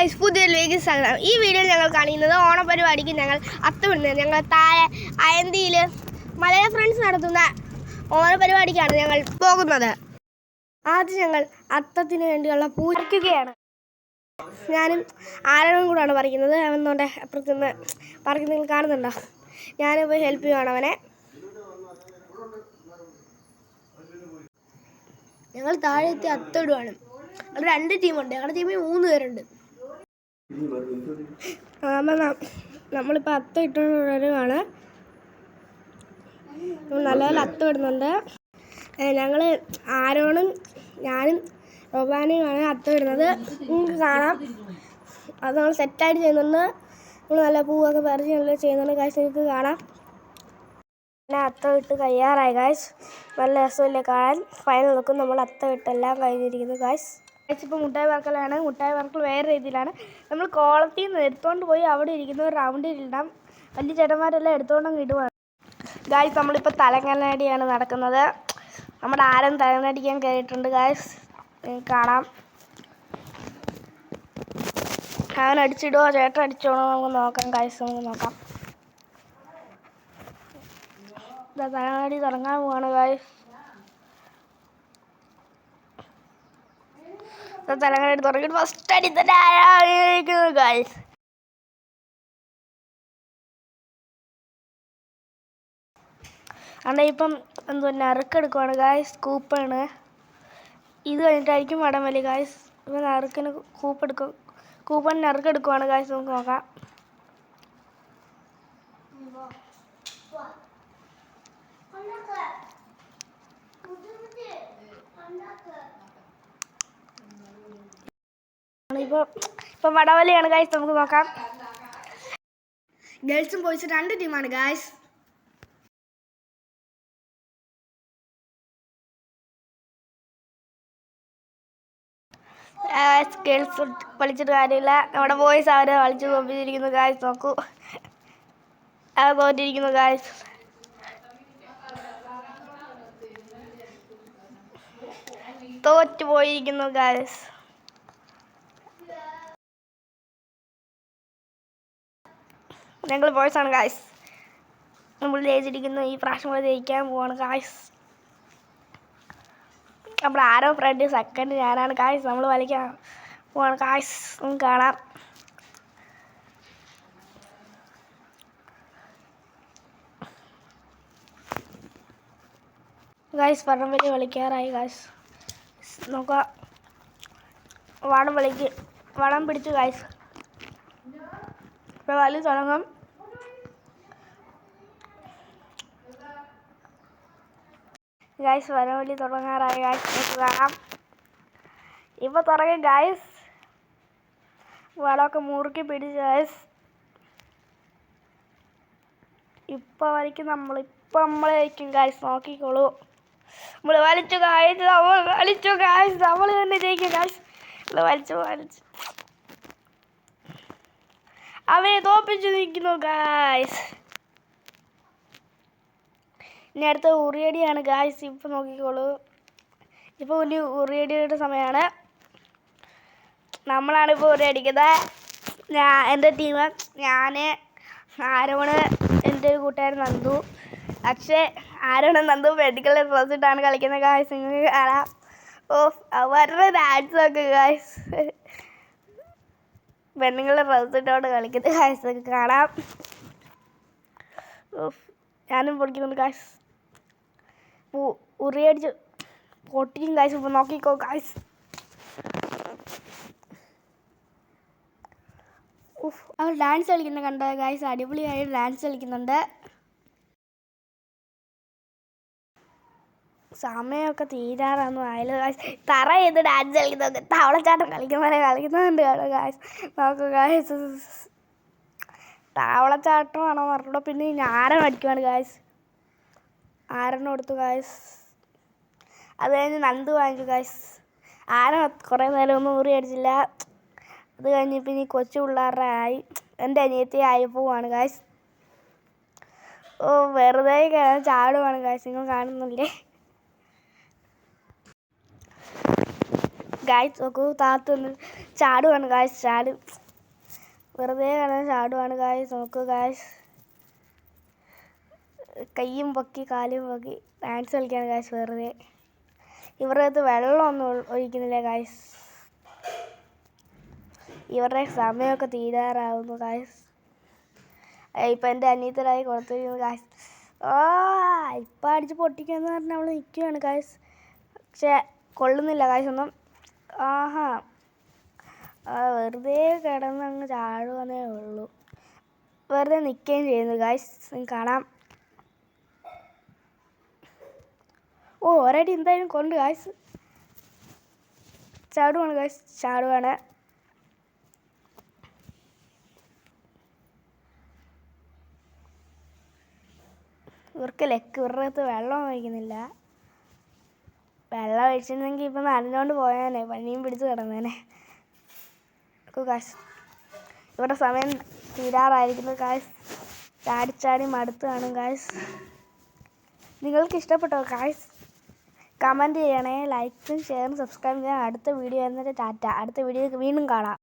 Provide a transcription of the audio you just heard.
Guys, പുതിയൊരു സ്വാഗതം. ഈ വീഡിയോയിൽ ഞങ്ങൾ കാണിക്കുന്നത് ഓണപരിപാടിക്ക് ഞങ്ങൾ അത്തമിടുന്നത്. ഞങ്ങൾ താഴെ അയന്തിയിൽ മലയാള ഫ്രണ്ട്സ് നടത്തുന്ന ഓണപരിപാടിക്കാണ് ഞങ്ങൾ പോകുന്നത്. ആദ്യം ഞങ്ങൾ അത്തത്തിന് വേണ്ടിയുള്ള പൂരിക്കുകയാണ്. ഞാനും ആരോടും കൂടാണ് പറിക്കുന്നത്. അവനോടെ അപ്പുറത്തുനിന്ന് പറിക്കുന്ന നിങ്ങൾ കാണുന്നുണ്ടോ? ഞാനിപ്പോൾ ഹെൽപ്പ് ചെയ്യുവാണ് അവനെ. ഞങ്ങൾ താഴെ എത്തി അത്തമിടുവാണ്. അത് 2 ടീമുണ്ട്. ഞങ്ങളുടെ ടീമിൽ 3 പേരുണ്ട്. നമ്മളിപ്പോൾ അത്തം ഇട്ടുകൊണ്ട് വരുവാണ്. നല്ല നല്ല അത്തം ഇടുന്നുണ്ട്. ഞങ്ങൾ ആരോണും ഞാനും റൊബാനയുമാണ് അത്തം ഇടുന്നത്. നിങ്ങൾക്ക് കാണാം. അത് നമ്മൾ സെറ്റായിട്ട് ചെയ്യുന്നുണ്ട്. നമ്മൾ നല്ല പൂവൊക്കെ പറിച്ച് നല്ല ചെയ്യുന്നുണ്ട്. കാശ് നിങ്ങൾക്ക് കാണാം. പിന്നെ അത്തം ഇട്ട് കഴിയാറായി കാശ്. നല്ല രസമില്ലേ കാണാൻ? ഫൈനൽ നോക്കും. നമ്മൾ അത്തം ഇട്ടെല്ലാം കഴിഞ്ഞിരിക്കുന്നു കാശ്. ഇപ്പോൾ മുട്ടായി പറക്കലാണ്. മുട്ടായി പറക്കൽ വേറെ രീതിയിലാണ്. നമ്മൾ കോളത്തിൽ നിന്ന് എടുത്തുകൊണ്ട് പോയി അവിടെ ഇരിക്കുന്ന ഒരു റൗണ്ടിലിടാം. വലിയ ചേട്ടന്മാരെല്ലാം എടുത്തുകൊണ്ടങ്ങ് ഇടുവാണ്. ഗായ്സ്, നമ്മളിപ്പോൾ തലങ്ങനടിയാണ് നടക്കുന്നത്. നമ്മുടെ ആരും തലങ്ങനടിക്കാൻ കയറിയിട്ടുണ്ട് ഗായ്സ്. കാണാം. അവൻ അടിച്ചിടുമോ ചേട്ടൻ അടിച്ചോണോ നമുക്ക് നോക്കാം ഗായ്സ്. നമുക്ക് നോക്കാം. തലങ്ങനടി തുടങ്ങാൻ പോവാണ് ഗായ്സ്. തലങ്ങനടി തുടങ്ങിയിട്ട് ഫസ്റ്റ് അടി തന്നെ ആയിരിക്കുന്നു ഗായ്സ്. അവിടെ ഇപ്പം നറുക്കെടുക്കുവാണ് ഗായ്സ്. കൂപ്പാണ്. ഇത് കഴിഞ്ഞിട്ടായിരിക്കും വടംവലി ഗായ്സ്. ഇപ്പം നറുക്കിന് കൂപ്പൺ നറുക്കെടുക്കുവാണ് ഗായ്സ്. നമുക്ക് നോക്കാം. ഇപ്പം വടംവലിയാണ് ഗായ്സ്. നമുക്ക് നോക്കാം. ഗേൾസും ബോയ്സും 2 ടീമാണ് ഗായ്സ്. ഗേൾസ് കളിച്ചിട്ട് കാര്യമില്ല. നമ്മുടെ ബോയ്സ് അവരെ കളിച്ച് തോപ്പിച്ചിരിക്കുന്നു ഗായ്സ്. നോക്കൂ, അവർ തോറ്റിരിക്കുന്നു ഗായ്സ്. തോറ്റു പോയിരിക്കുന്നു ഗായ്സ്. ഞങ്ങൾ ബോയ്സാണ് ഗായ്സ്. നമ്മൾ ജയിച്ചിരിക്കുന്നു. ഈ പ്രാവശ്യം കൂടെ ജയിക്കാൻ പോവാണ് ഗായ്സ്. നമ്മുടെ ആരോ ഫ്രണ്ട് സെക്കൻഡ് ഞാനാണ് ഗായ്സ്. നമ്മൾ വലിക്കാൻ പോവാണ് ഗായ്സ്. നമുക്ക് കാണാം. ഗായ്സ്, വടംവലി കളിക്കാറായി ഗായ്സ്. നോക്കാം. വടം പിടിച്ചു ഗായ്സ്. ഇപ്പോൾ വലി തുടങ്ങും. ഗായ്സ്, വടംവലി തുടങ്ങാറായി ഗായ്സ്. നമുക്ക് കാണാം. ഇപ്പോൾ തുടങ്ങും ഗായ്സ്. വടമൊക്കെ മുറുക്കി പിടിച്ച് ഗായ്സ്. ഇപ്പം വലിക്കും നമ്മൾ വലിക്കും ഗായ്സ്. നോക്കിക്കോളൂ. നമ്മൾ വലിച്ചു ഗായ്സ്. നമ്മൾ തന്നെ ജയിക്കും ഗായ്സ്. നമ്മൾ വലിച്ചു അവരെ തോപ്പിച്ചു നിൽക്കുന്നു ഗായ്സ്. ഇനി അടുത്ത ഉറിയടിയാണ് ഗായ്സ്. ഇപ്പം നോക്കിക്കോളൂ. ഇപ്പോൾ ഇനി ഉറിയടിയുടെ സമയമാണ്. നമ്മളാണിപ്പോൾ ഉറിയടിക്കുന്നത്. എൻ്റെ ടീം ഞാൻ, ആരോണ്, എൻ്റെ ഒരു കൂട്ടുകാരൻ Nandu, Akshay. Aaron Nandu medical dress ഇട്ടാണ് കളിക്കുന്നത് ഗായ്സ്. നിങ്ങൾക്ക് കാണാം. അവരുടെ ഡാൻസ് ഒക്കെ ഗായ്സ്. പെണ്ണുങ്ങളുടെ ഡ്രസ് ഇട്ടോണ്ട് കളിക്കുന്നത് ഗായ്സ്. ഒക്കെ കാണാം. ഞാനും പൊടിക്കുന്നുണ്ട് ഗായ്സ്. ഉറിയടിച്ച് പൊട്ടിക്കും ഗായ്സ്. ഇപ്പോൾ നോക്കിക്കോ ഗായ്സ്. അവർ ഡാൻസ് കളിക്കുന്ന കണ്ട ഗായ്സ്. അടിപൊളിയായി ഡാൻസ് കളിക്കുന്നുണ്ട്. സമയമൊക്കെ തീരാറാന്നു ആയാലും ഗായ്സ്. തറ ചെയ്ത് ഡാൻസ് കളിക്കുന്നതൊക്കെ താവളച്ചാട്ടം കളിക്കുന്നുണ്ട് ഗായ്സ്. നോക്കൂ ഗായ്സ്. താവളച്ചാട്ടമാണോ പറഞ്ഞോ. പിന്നെ ഞാനും അടിക്കുവാണ് ഗായ്സ്. ആരെണ്ണം എടുത്തു ഗായ്സ്. അത് കഴിഞ്ഞ് നന്ദു വാങ്ങിച്ചു ഗായ്സ്. കുറേ നേരം ഒന്നും ഉറി അടിച്ചില്ല. അത് കഴിഞ്ഞ് പിന്നെ ഈ കൊച്ചു പിള്ളേരുടെ ആയി. എൻ്റെ അനിയത്തി ആയിപ്പോവാണ് ഗായ്സ്. വെറുതെ ചാടുവാണ് ഗായ്സ്. നിങ്ങൾ കാണുന്നില്ലേ? ഗായ്സ് നോക്കൂ, താത്തൊന്ന് ചാടുവാണ് ഗായ്സ്. വെറുതെ കിടന്ന് ചാടുവാണ് ഗായ്സ്. നോക്കൂ ഗായ്സ്, കയ്യും പൊക്കി കാലും പൊക്കി ഡാൻസ് കളിക്കാണ് ഗായ്സ് വെറുതെ. ഇവരുടെ അടുത്ത് വെള്ളമൊന്നും ഒഴിക്കുന്നില്ല ഗായ്സ്. ഇവരുടെ സമയമൊക്കെ തീരാറാവുന്നു ഗായ്സ്. ഇപ്പം എൻ്റെ അനിയത്തിലായി കൊടുത്തിരിക്കുന്നു ഗായ്സ്. ഇപ്പം അടിച്ച് പൊട്ടിക്കാന്ന് പറഞ്ഞാൽ അവൾ നിൽക്കുകയാണ് ഗായ്സ്. പക്ഷേ കൊള്ളുന്നില്ല ഗായ്സ് ഒന്നും. വെറുതെ കിടന്നങ്ങ് ചാടുവന്നേ ഉള്ളൂ. വെറുതെ നിൽക്കുകയും ചെയ്യുന്നു ഗായ്സ്. നിങ്ങൾക്ക് കാണാം. ഒരടി എന്തായാലും കൊണ്ട് ഗായ്സ്. ചാടുവാണ് ഗായ്സ്, ചാടുവാണ്. ഇവർക്ക് ലെക്ക്. ഇവരുടെ അടുത്ത് വെള്ളം ഒഴിക്കുന്നില്ല. വെള്ളം ഒഴിച്ചിരുന്നെങ്കിൽ ഇപ്പം നനഞ്ഞോണ്ട് പോയാനെ, പനിയും പിടിച്ച് കിടന്നേനെ. ഗായ്സ് ഇവരുടെ സമയം തീരാറായിരിക്കുന്നു ഗായ്സ്. ചാടി മടുത്ത് കാണും ഗായ്സ്. നിങ്ങൾക്ക് ഇഷ്ടപ്പെട്ടോ ഗായ്സ്? കമൻറ്റ് ചെയ്യണേ. ലൈക്കും ഷെയറും സബ്സ്ക്രൈബും ചെയ്യാൻ. അടുത്ത വീഡിയോ എന്നിട്ട് ടാറ്റ. അടുത്ത വീഡിയോ വീണ്ടും കാണാം.